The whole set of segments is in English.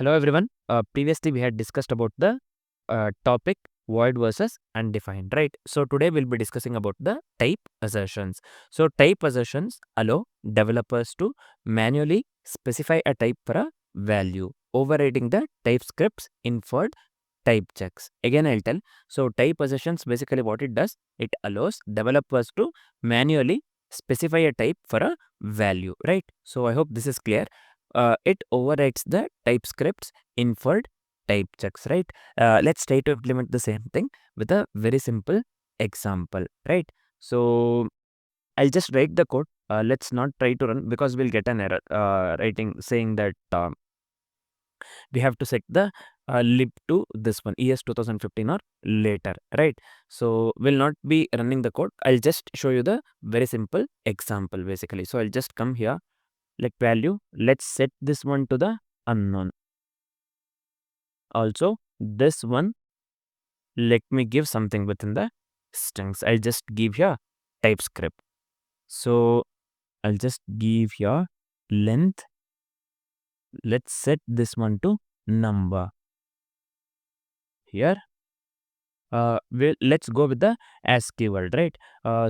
Hello everyone. Previously we had discussed about the topic void versus undefined, right? So today we'll be discussing about the type assertions. So type assertions allow developers to manually specify a type for a value, overriding the TypeScript's inferred type checks. Again, I'll tell. So type assertions, basically what it does, it allows developers to manually specify a type for a value, right? So I hope this is clear. It overrides the TypeScript's inferred type checks, right? Let's try to implement the same thing with a very simple example, right? So I'll just write the code. Let's not try to run because we'll get an error writing saying that we have to set the lib to this one ES 2015 or later, right? So we'll not be running the code. I'll just show you the very simple example basically. So I'll just come here, like value. Let's set this one to the unknown. Also, this one, let me give something within the strings. I'll just give here TypeScript. So I'll just give here length. Let's set this one to number. Here, let's go with the as keyword, right?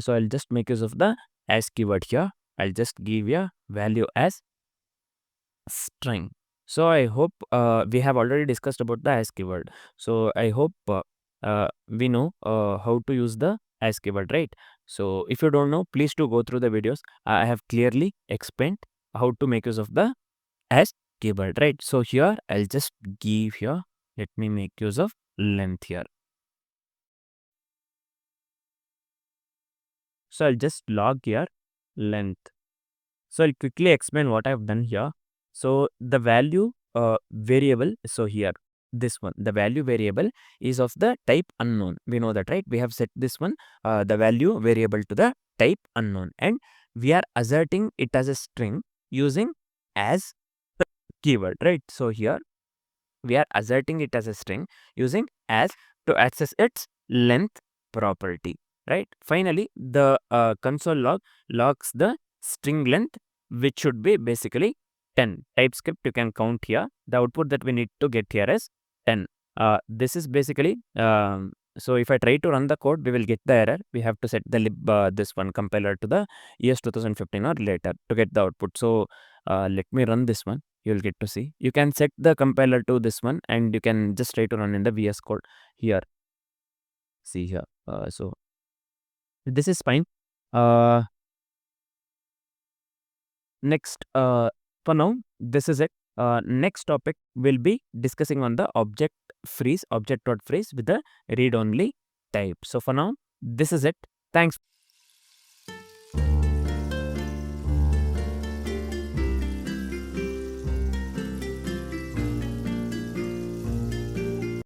So I'll just make use of the as keyword here. I'll just give a value as string. So I hope we have already discussed about the as keyword. So I hope we know how to use the as keyword, right? So if you don't know, please do go through the videos. I have clearly explained how to make use of the as keyword, right? So here I'll just give here, let me make use of length here. So I'll just log here length. So I'll quickly explain what I've done here. So the value variable, so here this one, the value variable is of the type unknown. We know that, right? We have set this one, the value variable to the type unknown, and we are asserting it as a string using as keyword, right? So here we are asserting it as a string using as to access its length property, right? Finally, the console log logs the string length, which should be basically 10. TypeScript, you can count here. The output that we need to get here is 10. This is basically, so if I try to run the code, we will get the error. We have to set the lib, this one compiler to the ES 2015 or later to get the output. So let me run this one. You'll get to see. You can set the compiler to this one and you can just try to run in the VS Code here. See here. So this is fine. Next, for now, this is it. Next topic will be discussing on the object freeze, object.freeze with the read-only type. So for now, this is it. Thanks.